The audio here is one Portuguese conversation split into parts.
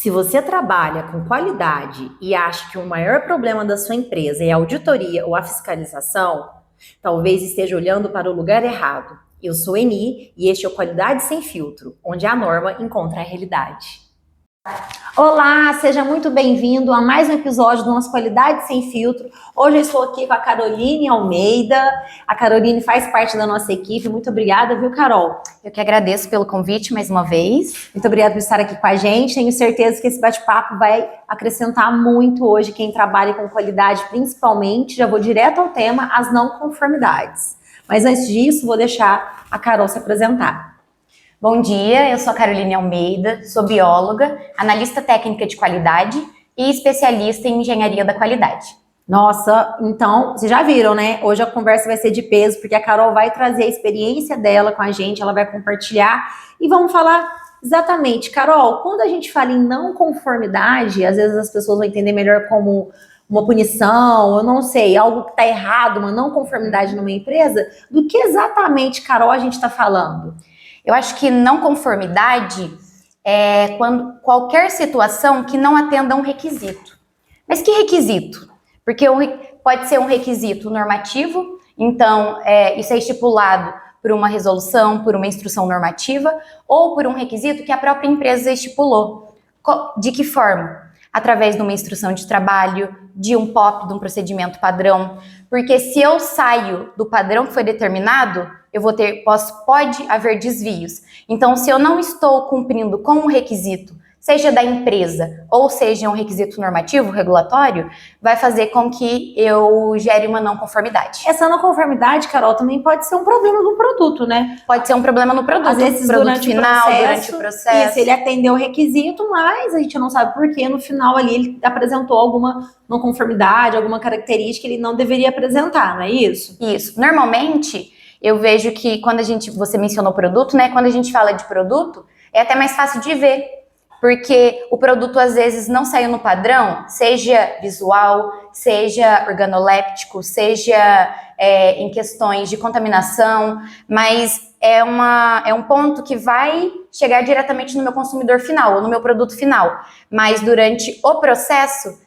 Se você trabalha com qualidade e acha que o maior problema da sua empresa é a auditoria ou a fiscalização, talvez esteja olhando para o lugar errado. Eu sou Eni e este é o Qualidade Sem Filtro, onde a norma encontra a realidade. Olá, seja muito bem-vindo a mais um episódio do nosso Qualidade Sem Filtro. Hoje eu estou aqui com a Caroline Almeida. A Caroline faz parte da nossa equipe. Muito obrigada, viu, Carol? Eu que agradeço pelo convite mais uma vez. Muito obrigada por estar aqui com a gente. Tenho certeza que esse bate-papo vai acrescentar muito hoje quem trabalha com qualidade, principalmente, já vou direto ao tema, as não conformidades. Mas antes disso, vou deixar a Carol se apresentar. Bom dia, eu sou a Caroline Almeida, sou bióloga, analista técnica de qualidade e especialista em engenharia da qualidade. Nossa, então, vocês já viram, né? Hoje a conversa vai ser de peso, porque a Carol vai trazer a experiência dela com a gente, ela vai compartilhar e vamos falar exatamente. Carol, quando a gente fala em não conformidade, às vezes as pessoas vão entender melhor como uma punição, eu não sei, algo que está errado, uma não conformidade numa empresa, do que exatamente, Carol, a gente está falando? Eu acho que não conformidade é quando qualquer situação que não atenda a um requisito. Mas que requisito? Porque pode ser um requisito normativo, então isso é estipulado por uma resolução, por uma instrução normativa, ou por um requisito que a própria empresa estipulou. De que forma? Através de uma instrução de trabalho, de um POP, de um procedimento padrão. Porque se eu saio do padrão que foi determinado, pode haver desvios. Então, se eu não estou cumprindo com um requisito, seja da empresa ou seja um requisito normativo, regulatório, vai fazer com que eu gere uma não conformidade. Essa não conformidade, Carol, também pode ser um problema no produto, né? Pode ser um problema no produto. Às vezes, durante o processo. Isso, ele atendeu o requisito, mas a gente não sabe por que no final ali ele apresentou alguma não conformidade, alguma característica que ele não deveria apresentar, não é isso? Isso. Normalmente, eu vejo que você mencionou produto, né? Quando a gente fala de produto, é até mais fácil de ver. Porque o produto às vezes não saiu no padrão, seja visual, seja organoléptico, seja em questões de contaminação, mas é um ponto que vai chegar diretamente no meu consumidor final, ou no meu produto final. Mas durante o processo,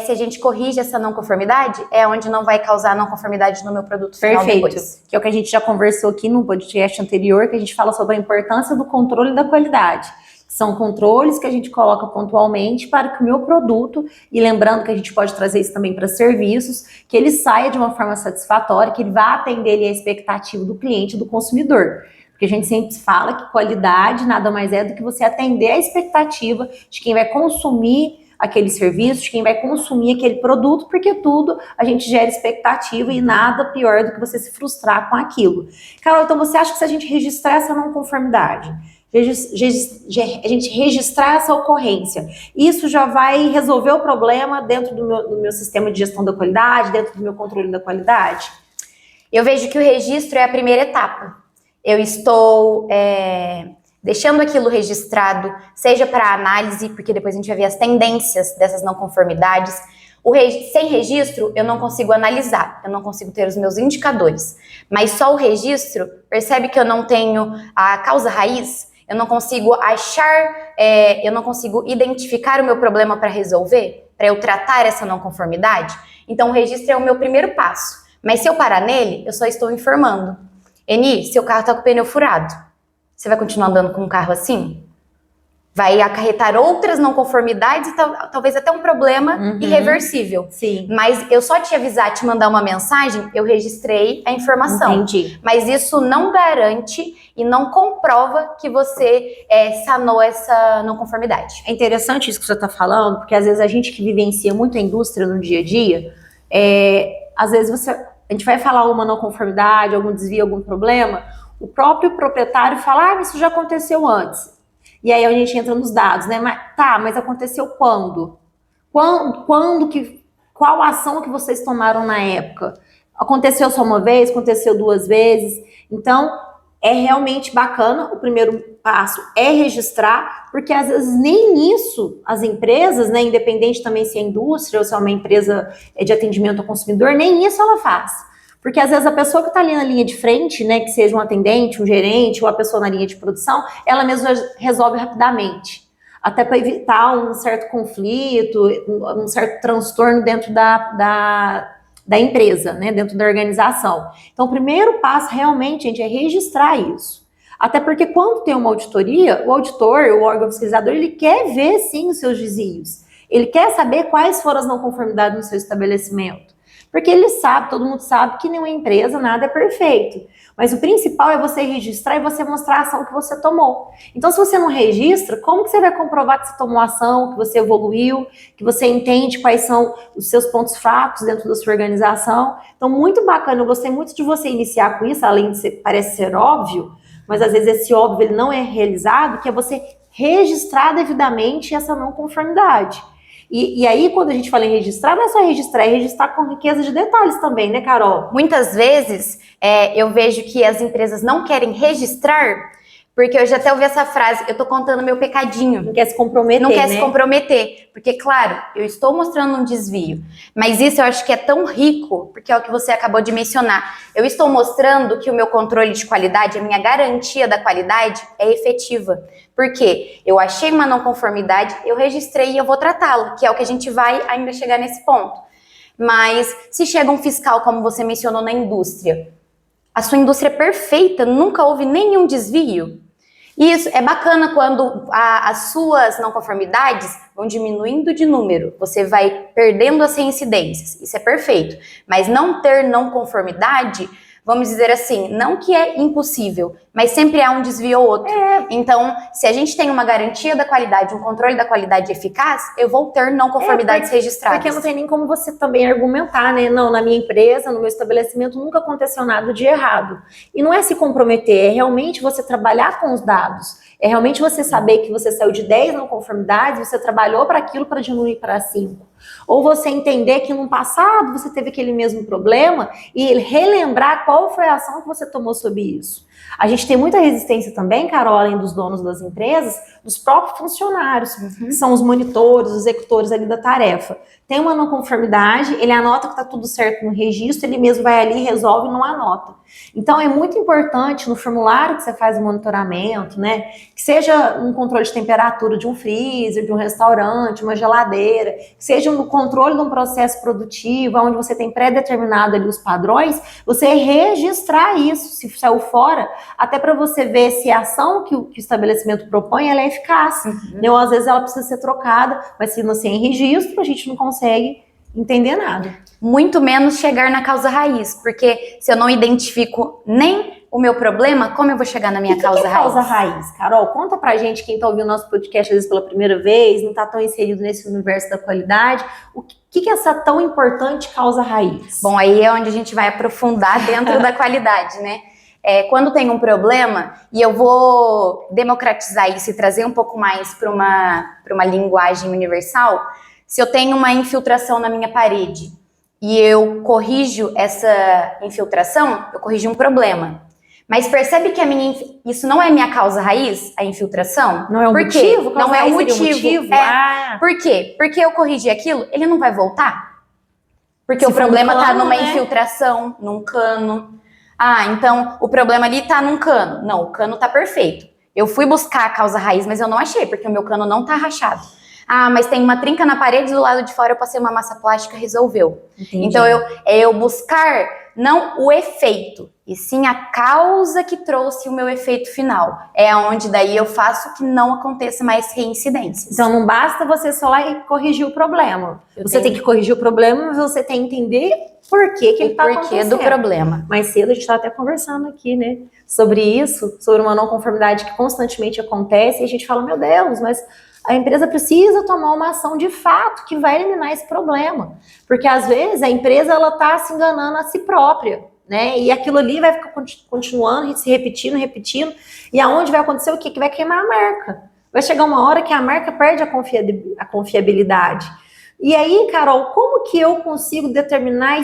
se a gente corrige essa não conformidade, é onde não vai causar não conformidade no meu produto final. Perfeito. Depois. Que é o que a gente já conversou aqui no podcast anterior, que a gente fala sobre a importância do controle da qualidade. São controles que a gente coloca pontualmente para que o meu produto, e lembrando que a gente pode trazer isso também para serviços, que ele saia de uma forma satisfatória, que ele vá atender ali a expectativa do cliente, do consumidor. Porque a gente sempre fala que qualidade nada mais é do que você atender a expectativa de quem vai consumir aquele serviço, de quem vai consumir aquele produto, porque tudo a gente gera expectativa e nada pior do que você se frustrar com aquilo. Carol, então você acha que se a gente registrar essa não conformidade, a gente registrar essa ocorrência, isso já vai resolver o problema dentro do meu sistema de gestão da qualidade, dentro do meu controle da qualidade? Eu vejo que o registro é a primeira etapa. Eu estou deixando aquilo registrado, seja para análise, porque depois a gente vai ver as tendências dessas não conformidades. Sem registro, eu não consigo analisar, eu não consigo ter os meus indicadores. Mas só o registro, percebe que eu não tenho a causa raiz? Eu não consigo eu não consigo identificar o meu problema para resolver, para eu tratar essa não conformidade. Então, o registro é o meu primeiro passo. Mas se eu parar nele, eu só estou informando. Eni, seu carro está com o pneu furado. Você vai continuar andando com um carro assim? Vai acarretar outras não conformidades e talvez até um problema irreversível. Sim. Mas eu só te avisar, te mandar uma mensagem, eu registrei a informação. Entendi. Mas isso não garante e não comprova que você sanou essa não conformidade. É interessante isso que você está falando, porque às vezes a gente que vivencia muito a indústria no dia a dia, às vezes a gente vai falar uma não conformidade, algum desvio, algum problema, o próprio proprietário fala, mas isso já aconteceu antes. E aí a gente entra nos dados, né? Mas aconteceu quando? Qual ação que vocês tomaram na época? Aconteceu só uma vez? Aconteceu duas vezes? Então, é realmente bacana. O primeiro passo é registrar, porque às vezes nem isso as empresas, né, independente também se é indústria ou se é uma empresa de atendimento ao consumidor, nem isso ela faz. Porque às vezes a pessoa que está ali na linha de frente, né, que seja um atendente, um gerente ou a pessoa na linha de produção, ela mesma resolve rapidamente. até para evitar um certo conflito, um certo transtorno dentro da empresa, né, dentro da organização. Então, o primeiro passo realmente, gente, é registrar isso. Até porque quando tem uma auditoria, o auditor, o órgão fiscalizador, ele quer ver, sim, os seus desvios. Ele quer saber quais foram as não conformidades no seu estabelecimento. Porque ele sabe, todo mundo sabe que nenhuma empresa, nada é perfeito. Mas o principal é você registrar e você mostrar a ação que você tomou. Então, se você não registra, como que você vai comprovar que você tomou ação, que você evoluiu, que você entende quais são os seus pontos fracos dentro da sua organização? Então, muito bacana, eu gostei muito de você iniciar com isso, além de parece ser óbvio, mas às vezes esse óbvio ele não é realizado, que é você registrar devidamente essa não conformidade. E aí, quando a gente fala em registrar, não é só registrar, é registrar com riqueza de detalhes também, né, Carol? Muitas vezes eu vejo que as empresas não querem registrar, porque eu já até ouvi essa frase, eu tô contando meu pecadinho. Não quer se comprometer, Não quer né? se comprometer, porque, claro, eu estou mostrando um desvio, mas isso eu acho que é tão rico, porque é o que você acabou de mencionar. Eu estou mostrando que o meu controle de qualidade, a minha garantia da qualidade é efetiva. Porque eu achei uma não conformidade, eu registrei e eu vou tratá-la, que é o que a gente vai ainda chegar nesse ponto. Mas se chega um fiscal, como você mencionou na indústria, a sua indústria é perfeita, nunca houve nenhum desvio. E isso é bacana quando as suas não conformidades vão diminuindo de número, você vai perdendo as reincidências, isso é perfeito. Mas não ter não conformidade, vamos dizer assim, não que é impossível, mas sempre há um desvio ou outro. Então, se a gente tem uma garantia da qualidade, um controle da qualidade eficaz, eu vou ter não conformidades registradas. Porque não tem nem como você também argumentar, né? Não, na minha empresa, no meu estabelecimento, nunca aconteceu nada de errado. E não é se comprometer, é realmente você trabalhar com os dados. É realmente você saber que você saiu de 10 não conformidades, você trabalhou para aquilo para diminuir para 5. Ou você entender que no passado você teve aquele mesmo problema e relembrar qual foi a ação que você tomou sobre isso. A gente tem muita resistência também, Carol, além dos donos das empresas, dos próprios funcionários, que são os monitores, os executores ali da tarefa. Tem uma não conformidade, ele anota que está tudo certo no registro, ele mesmo vai ali, resolve e não anota. Então, é muito importante no formulário que você faz o monitoramento, né, que seja um controle de temperatura de um freezer, de um restaurante, uma geladeira, que seja um controle de um processo produtivo, onde você tem pré-determinado ali os padrões, você registrar isso, se saiu fora, até para você ver se a ação que o estabelecimento propõe, ela é eficaz. Ou às vezes ela precisa ser trocada, mas se não tem registro, a gente não consegue entender nada. Muito menos chegar na causa raiz, porque se eu não identifico nem o meu problema, como eu vou chegar na minha causa raiz? Causa raiz, Carol, conta pra gente, quem tá ouvindo nosso podcast às vezes pela primeira vez, não tá tão inserido nesse universo da qualidade, o que é essa tão importante causa raiz? Bom, aí é onde a gente vai aprofundar dentro da qualidade, né? Quando tem um problema, e eu vou democratizar isso e trazer um pouco mais para uma linguagem universal, se eu tenho uma infiltração na minha parede e eu corrijo essa infiltração, eu corrijo um problema. Mas percebe que isso não é minha causa raiz, a infiltração? Não é o motivo? Não é o motivo. Por quê? Porque eu corrigi aquilo, ele não vai voltar. Porque o problema está numa infiltração, num cano. Então o problema ali tá num cano. Não, o cano tá perfeito. Eu fui buscar a causa raiz, mas eu não achei, porque o meu cano não tá rachado. Mas tem uma trinca na parede, do lado de fora eu passei uma massa plástica, resolveu. Entendi. Então eu buscar não o efeito, e sim a causa que trouxe o meu efeito final. É onde daí eu faço que não aconteça mais reincidências. Então não basta você só lá e corrigir o problema. Você tem que corrigir o problema, mas você tem que entender por que ele está acontecendo. O porquê do problema. Mais cedo a gente estava até conversando aqui, né? Sobre isso, sobre uma não conformidade que constantemente acontece, e a gente fala, meu Deus, mas a empresa precisa tomar uma ação de fato que vai eliminar esse problema. Porque às vezes a empresa ela está se enganando a si própria, né? E aquilo ali vai ficar continuando, se repetindo. E aonde vai acontecer o quê? Que vai queimar a marca. Vai chegar uma hora que a marca perde a confiabilidade. E aí, Carol, como que eu consigo determinar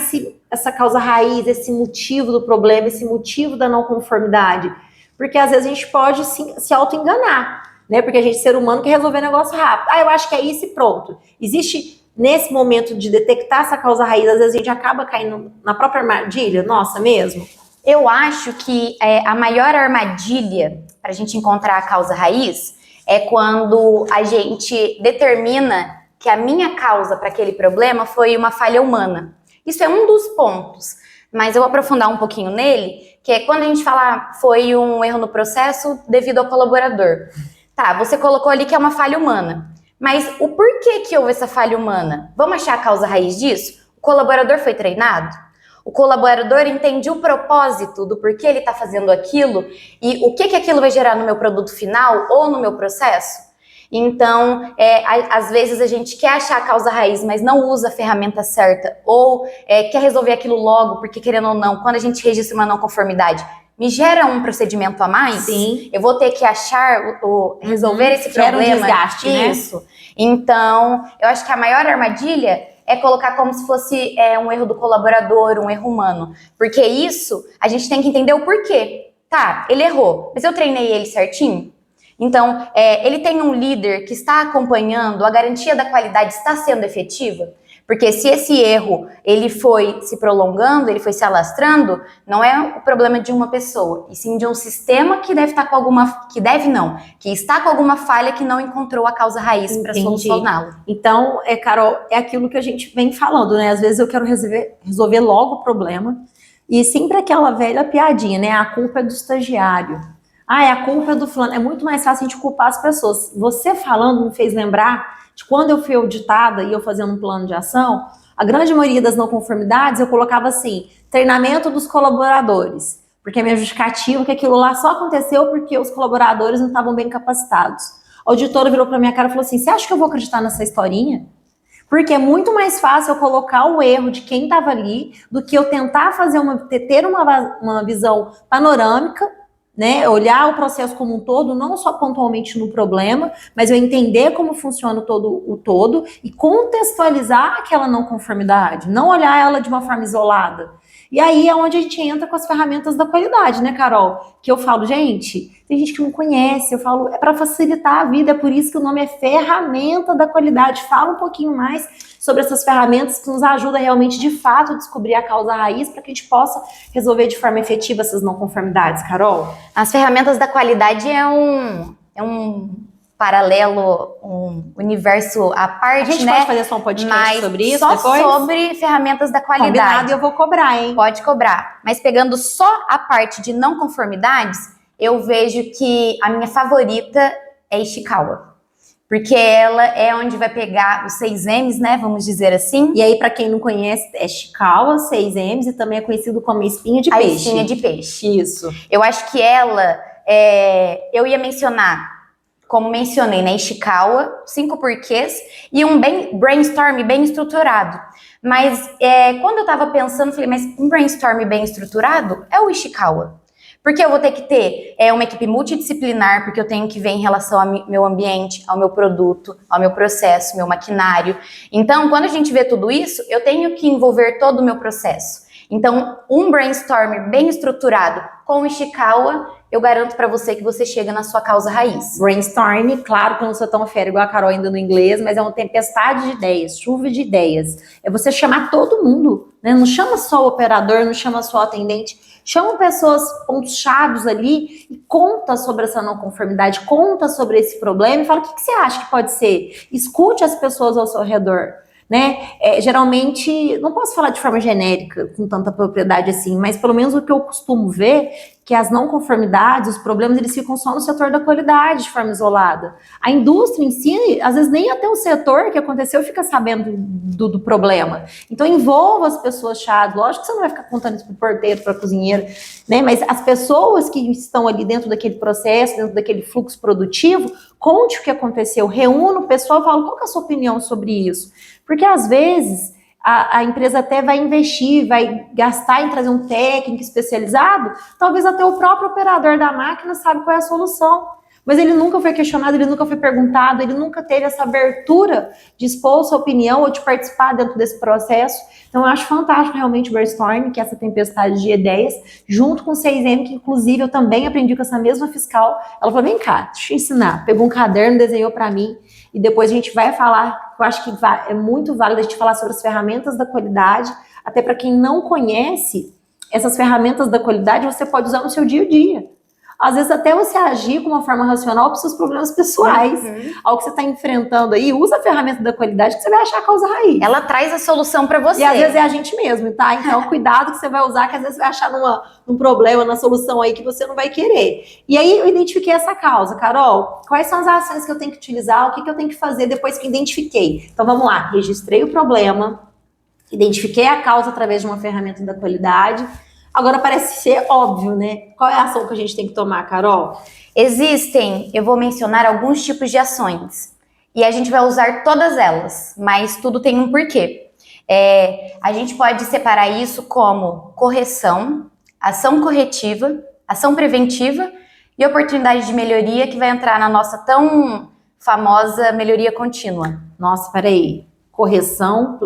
essa causa raiz, esse motivo do problema, esse motivo da não conformidade? Porque às vezes a gente pode se auto-enganar, né? Porque a gente, ser humano, quer resolver negócio rápido. Eu acho que é isso e pronto. Existe, nesse momento de detectar essa causa raiz, às vezes a gente acaba caindo na própria armadilha, nossa mesmo? Eu acho que a maior armadilha para a gente encontrar a causa raiz é quando a gente determina que a minha causa para aquele problema foi uma falha humana. Isso é um dos pontos, mas eu vou aprofundar um pouquinho nele, que é quando a gente fala foi um erro no processo devido ao colaborador. Tá, você colocou ali que é uma falha humana, mas o porquê que houve essa falha humana? Vamos achar a causa raiz disso? O colaborador foi treinado? O colaborador entende o propósito do porquê ele está fazendo aquilo e o que aquilo vai gerar no meu produto final ou no meu processo? Então, às vezes a gente quer achar a causa raiz, mas não usa a ferramenta certa ou quer resolver aquilo logo, porque querendo ou não, quando a gente registra uma não conformidade, me gera um procedimento a mais? Sim. Eu vou ter que achar, resolver esse problema. Gera um desgaste, né? Isso. Então, eu acho que a maior armadilha é colocar como se fosse um erro do colaborador, um erro humano. Porque isso, a gente tem que entender o porquê. Tá, ele errou, mas eu treinei ele certinho? Então, ele tem um líder que está acompanhando, a garantia da qualidade está sendo efetiva? Porque se esse erro, ele foi se prolongando, ele foi se alastrando, não é o problema de uma pessoa, e sim de um sistema que deve estar com alguma, que está com alguma falha que não encontrou a causa raiz para solucioná-lo. Então, Carol, é aquilo que a gente vem falando, né? Às vezes eu quero resolver logo o problema, e sempre aquela velha piadinha, né? A culpa é do estagiário. A culpa é do fulano. É muito mais fácil a gente culpar as pessoas. Você falando me fez lembrar de quando eu fui auditada e eu fazendo um plano de ação, a grande maioria das não conformidades eu colocava assim, treinamento dos colaboradores, porque a minha justificativa é que aquilo lá só aconteceu porque os colaboradores não estavam bem capacitados. A auditora virou pra minha cara e falou assim, você acha que eu vou acreditar nessa historinha? Porque é muito mais fácil eu colocar o erro de quem estava ali do que eu tentar ter uma visão panorâmica, né, olhar o processo como um todo, não só pontualmente no problema, mas eu entender como funciona o todo e contextualizar aquela não conformidade, não olhar ela de uma forma isolada. E aí é onde a gente entra com as ferramentas da qualidade, né, Carol? Que eu falo, gente, tem gente que não conhece, eu falo, é para facilitar a vida, é por isso que o nome é ferramenta da qualidade. Fala um pouquinho mais sobre essas ferramentas que nos ajudam realmente, de fato, a descobrir a causa raiz para que a gente possa resolver de forma efetiva essas não conformidades, Carol? As ferramentas da qualidade é um paralelo, um universo à parte, a gente pode fazer só um podcast sobre isso só depois? Sobre ferramentas da qualidade. Combinado, eu vou cobrar, hein? Pode cobrar. Mas pegando só a parte de não conformidades, eu vejo que a minha favorita é Ishikawa. Porque ela é onde vai pegar os 6 M's, né? Vamos dizer assim. E aí, para quem não conhece, é Ishikawa, 6 M's, e também é conhecido como espinha de peixe. A espinha de peixe. Isso. Eu acho que ela, eu ia mencionar, como mencionei, né? Ishikawa, 5 porquês e um brainstorm bem estruturado. Mas quando eu tava pensando, falei, mas um brainstorm bem estruturado é o Ishikawa. Porque eu vou ter que ter uma equipe multidisciplinar, porque eu tenho que ver em relação ao meu ambiente, ao meu produto, ao meu processo, meu maquinário. Então, quando a gente vê tudo isso, eu tenho que envolver todo o meu processo. Então, um brainstorm bem estruturado com o Ishikawa, eu garanto para você que você chega na sua causa raiz. Brainstorm, claro que eu não sou tão fera igual a Carol ainda no inglês, mas é uma tempestade de ideias, chuva de ideias. É você chamar todo mundo, né? Não chama só o operador, não chama só o atendente, chama pessoas, pontos-chave ali e conta sobre essa não conformidade, conta sobre esse problema e fala, o que você acha que pode ser? Escute as pessoas ao seu redor. Né? Geralmente, não posso falar de forma genérica, com tanta propriedade assim, mas pelo menos o que eu costumo ver, que as não conformidades, os problemas, eles ficam só no setor da qualidade, de forma isolada. A indústria em si, às vezes nem até o setor que aconteceu fica sabendo do problema. Então, envolva as pessoas-chave. Lógico que você não vai ficar contando isso para o porteiro, para a cozinheira, né? Mas as pessoas que estão ali dentro daquele processo, dentro daquele fluxo produtivo, conte o que aconteceu, reúna o pessoal e fala, qual que é a sua opinião sobre isso? Porque às vezes a empresa até vai investir, vai gastar em trazer um técnico especializado, talvez até o próprio operador da máquina sabe qual é a solução. Mas ele nunca foi questionado, ele nunca foi perguntado, ele nunca teve essa abertura de expor sua opinião ou de participar dentro desse processo. Então eu acho fantástico realmente o brainstorm, que é essa tempestade de ideias, junto com o 6M, que inclusive eu também aprendi com essa mesma fiscal. Ela falou, vem cá, deixa eu ensinar. Pegou um caderno, desenhou para mim, e depois a gente vai falar, eu acho que é muito válido a gente falar sobre as ferramentas da qualidade, até para quem não conhece essas ferramentas da qualidade, você pode usar no seu dia a dia. às vezes até você agir com uma forma racional para os seus problemas pessoais, ao que você está enfrentando aí, usa a ferramenta da qualidade que você vai achar a causa raiz. Ela traz a solução para você. E às vezes é a gente mesmo, tá? Então cuidado que você vai usar, que às vezes você vai achar num problema, na solução aí que você não vai querer. E aí eu identifiquei essa causa, Carol, quais são as ações que eu tenho que utilizar, o que eu tenho que fazer depois que eu identifiquei? Então vamos lá, registrei o problema, identifiquei a causa através de uma ferramenta da qualidade. Agora parece ser óbvio, né? Qual é a ação que a gente tem que tomar, Carol? Existem, eu vou mencionar alguns tipos de ações. E a gente vai usar todas elas, mas tudo tem um porquê. A gente pode separar isso como correção, ação corretiva, ação preventiva e oportunidade de melhoria, que vai entrar na nossa tão famosa melhoria contínua. Nossa, peraí. Correção...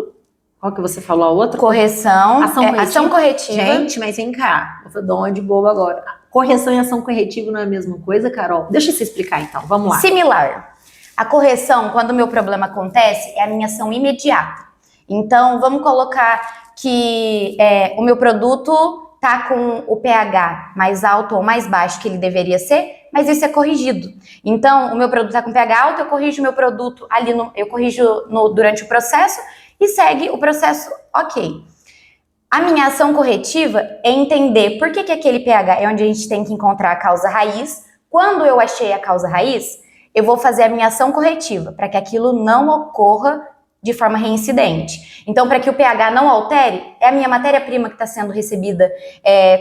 Qual que você falou a outra? Correção, ação corretiva. Gente, mas vem cá, eu vou dar uma de boa agora. Correção e ação corretiva não é a mesma coisa, Carol? Deixa eu te explicar então, vamos lá. Similar. A correção, quando o meu problema acontece, é a minha ação imediata. Então, vamos colocar que o meu produto tá com o pH mais alto ou mais baixo que ele deveria ser, mas isso é corrigido. Então, o meu produto tá com pH alto, eu corrijo o meu produto ali, durante o processo, e segue o processo ok. A minha ação corretiva é entender por que aquele pH é onde a gente tem que encontrar a causa raiz. Quando eu achei a causa raiz, eu vou fazer a minha ação corretiva para que aquilo não ocorra de forma reincidente. Então, para que o pH não altere, é a minha matéria-prima que está sendo recebida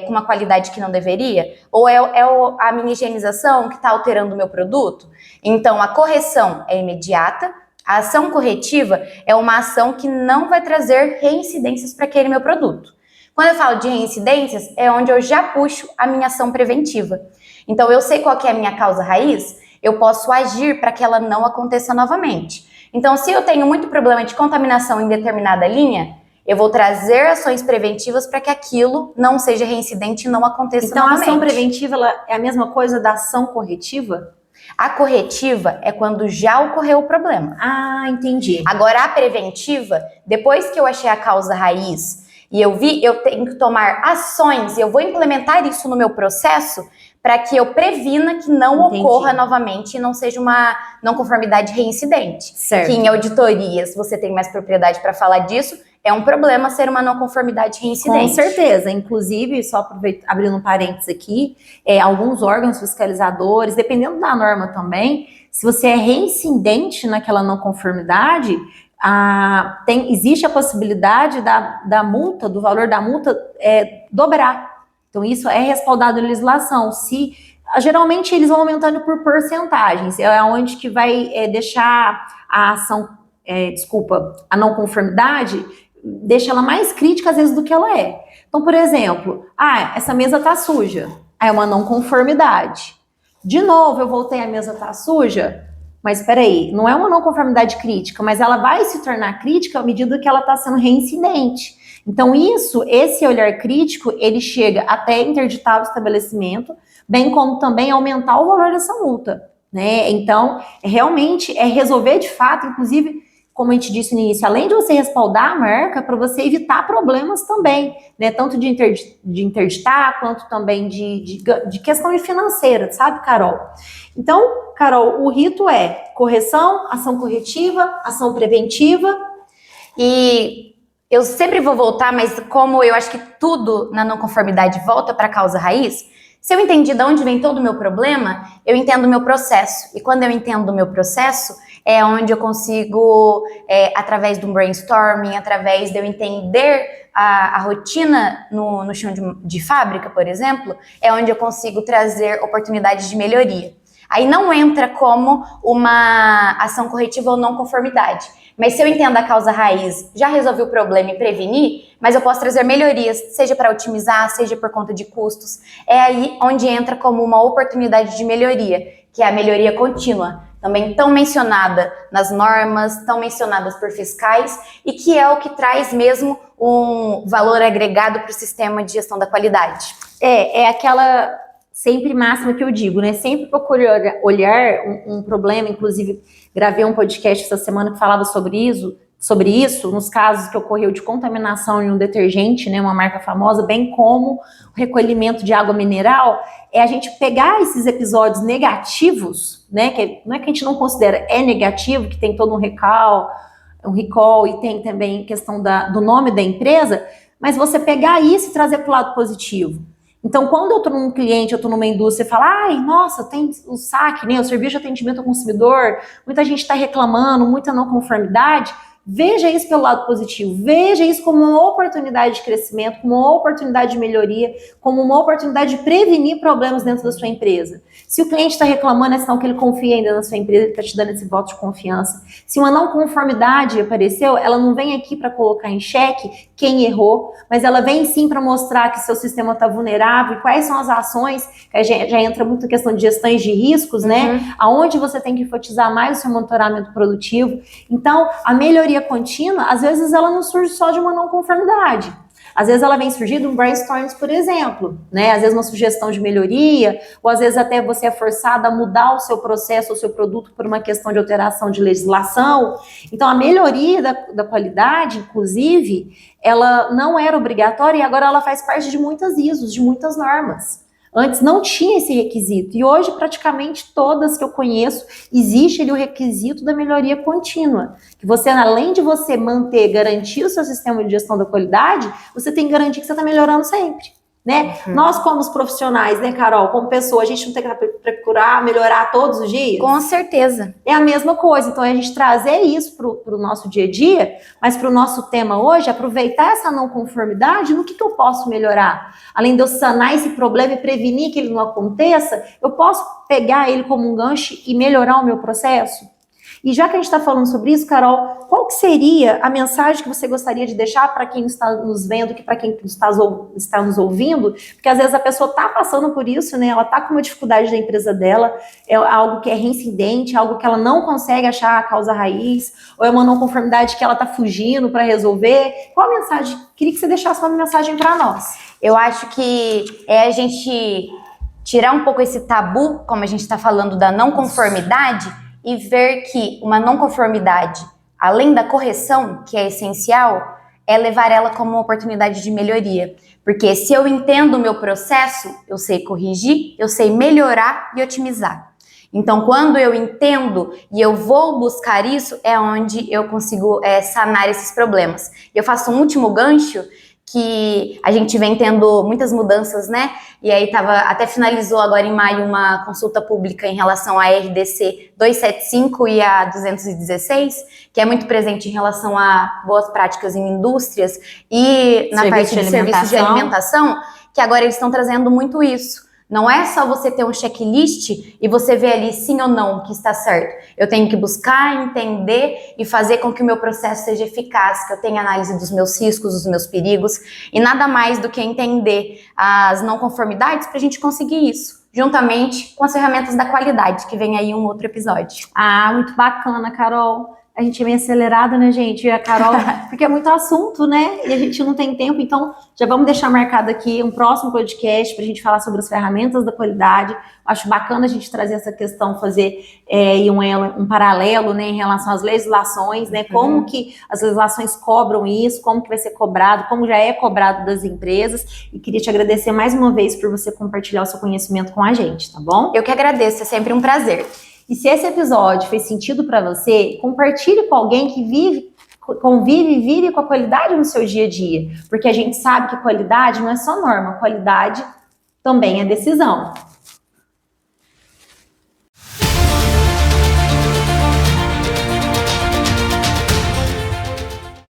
com uma qualidade que não deveria? Ou a minha higienização que está alterando o meu produto? Então, a correção é imediata. A ação corretiva é uma ação que não vai trazer reincidências para aquele meu produto. Quando eu falo de reincidências, é onde eu já puxo a minha ação preventiva. Então, eu sei qual que é a minha causa raiz, eu posso agir para que ela não aconteça novamente. Então, se eu tenho muito problema de contaminação em determinada linha, eu vou trazer ações preventivas para que aquilo não seja reincidente e não aconteça novamente. Então, a ação preventiva ela é a mesma coisa da ação corretiva? A corretiva é quando já ocorreu o problema. Ah, entendi. Agora, a preventiva, depois que eu achei a causa raiz e eu vi, eu tenho que tomar ações, eu vou implementar isso no meu processo para que eu previna que não ocorra novamente e não seja uma não conformidade reincidente. Certo. Que em auditorias, você tem mais propriedade para falar disso, é um problema ser uma não conformidade reincidente. Com certeza. Inclusive, só abrindo um parênteses aqui, alguns órgãos fiscalizadores, dependendo da norma também, se você é reincidente naquela não conformidade, existe a possibilidade da multa, do valor da multa dobrar. Então, isso é respaldado em legislação. Geralmente, eles vão aumentando por porcentagens. É onde que vai deixar a ação, a não conformidade, deixa ela mais crítica, às vezes, do que ela é. Então, por exemplo, essa mesa tá suja. É uma não conformidade. De novo, eu voltei, a mesa tá suja. Mas peraí, não é uma não conformidade crítica, mas ela vai se tornar crítica à medida que ela está sendo reincidente. Então esse olhar crítico, ele chega até interditar o estabelecimento, bem como também aumentar o valor dessa multa, né? Então, realmente é resolver de fato, inclusive, como a gente disse no início, além de você respaldar a marca, para você evitar problemas também, né? Tanto de interditar, quanto também de questão financeira, sabe, Carol? Então, Carol, o rito é correção, ação corretiva, ação preventiva. E eu sempre vou voltar, mas como eu acho que tudo na não conformidade volta para a causa raiz, se eu entendi de onde vem todo o meu problema, eu entendo o meu processo. E quando eu entendo o meu processo, é onde eu consigo, através de um brainstorming, através de eu entender a rotina no chão de fábrica, por exemplo, é onde eu consigo trazer oportunidades de melhoria. Aí não entra como uma ação corretiva ou não conformidade. Mas se eu entendo a causa raiz, já resolvi o problema e prevenir, mas eu posso trazer melhorias, seja para otimizar, seja por conta de custos. É aí onde entra como uma oportunidade de melhoria, que é a melhoria contínua, também tão mencionada nas normas, tão mencionadas por fiscais, e que é o que traz mesmo um valor agregado para o sistema de gestão da qualidade. É aquela sempre máxima que eu digo, né? Sempre procure olhar um problema, inclusive gravei um podcast essa semana que falava sobre sobre isso, nos casos que ocorreu de contaminação em um detergente, né, uma marca famosa, bem como o recolhimento de água mineral, é a gente pegar esses episódios negativos, né, que não é que a gente não considera, é negativo, que tem todo um recall e tem também questão do nome da empresa, mas você pegar isso e trazer para o lado positivo. Então, quando eu estou num cliente, eu estou numa indústria e falo, ai, nossa, tem o SAC, né, o Serviço de Atendimento ao Consumidor, muita gente está reclamando, muita não conformidade, veja isso pelo lado positivo, veja isso como uma oportunidade de crescimento, como uma oportunidade de melhoria, como uma oportunidade de prevenir problemas dentro da sua empresa. Se o cliente está reclamando, é sinal que ele confia ainda na sua empresa, ele está te dando esse voto de confiança. Se uma não conformidade apareceu, ela não vem aqui para colocar em xeque quem errou, mas ela vem sim para mostrar que seu sistema está vulnerável e quais são as ações, que já entra muito a questão de gestões de riscos, né? Aonde você tem que enfatizar mais o seu monitoramento produtivo. Então, a melhoria contínua, às vezes ela não surge só de uma não conformidade. Às vezes ela vem surgir de um brainstorm, por exemplo, né? Às vezes uma sugestão de melhoria, ou às vezes até você é forçado a mudar o seu processo, o seu produto por uma questão de alteração de legislação. Então a melhoria da qualidade, inclusive, ela não era obrigatória e agora ela faz parte de muitas ISOs, de muitas normas. Antes não tinha esse requisito e hoje praticamente todas que eu conheço existe ali o requisito da melhoria contínua, que você, além de você manter, garantir o seu sistema de gestão da qualidade, você tem que garantir que você está melhorando sempre, né? Nós como os profissionais, né, Carol, como pessoa, a gente não tem que procurar melhorar todos os dias? Com certeza. É a mesma coisa, então a gente trazer isso para o nosso dia a dia, mas para o nosso tema hoje, aproveitar essa não conformidade, no que eu posso melhorar? Além de eu sanar esse problema e prevenir que ele não aconteça, eu posso pegar ele como um gancho e melhorar o meu processo? E já que a gente está falando sobre isso, Carol, qual que seria a mensagem que você gostaria de deixar para quem está nos vendo, para quem está nos ouvindo? Porque às vezes a pessoa está passando por isso, né? Ela está com uma dificuldade da empresa dela, é algo que é reincidente, algo que ela não consegue achar a causa raiz, ou é uma não conformidade que ela está fugindo para resolver. Qual a mensagem? Queria que você deixasse uma mensagem para nós. Eu acho que é a gente tirar um pouco esse tabu, como a gente está falando da não conformidade, e ver que uma não conformidade, além da correção, que é essencial, é levar ela como uma oportunidade de melhoria. Porque se eu entendo o meu processo, eu sei corrigir, eu sei melhorar e otimizar. Então, quando eu entendo e eu vou buscar isso, é onde eu consigo sanar esses problemas. Eu faço um último gancho, que a gente vem tendo muitas mudanças, né? E aí até finalizou agora em maio uma consulta pública em relação à RDC 275 e a 216, que é muito presente em relação a boas práticas em indústrias e na parte de serviços de alimentação, que agora eles estão trazendo muito isso. Não é só você ter um checklist e você ver ali sim ou não que está certo. Eu tenho que buscar, entender e fazer com que o meu processo seja eficaz, que eu tenha análise dos meus riscos, dos meus perigos, e nada mais do que entender as não conformidades para a gente conseguir isso, juntamente com as ferramentas da qualidade, que vem aí um outro episódio. Ah, muito bacana, Carol. A gente é meio acelerada, né, gente? E a Carol, porque é muito assunto, né? E a gente não tem tempo, então já vamos deixar marcado aqui um próximo podcast para a gente falar sobre as ferramentas da qualidade. Acho bacana a gente trazer essa questão, fazer um paralelo, né, em relação às legislações, né? Como que as legislações cobram isso, como que vai ser cobrado, como já é cobrado das empresas. E queria te agradecer mais uma vez por você compartilhar o seu conhecimento com a gente, tá bom? Eu que agradeço, é sempre um prazer. E se esse episódio fez sentido para você, compartilhe com alguém que convive e vive com a qualidade no seu dia a dia. Porque a gente sabe que qualidade não é só norma, qualidade também é decisão.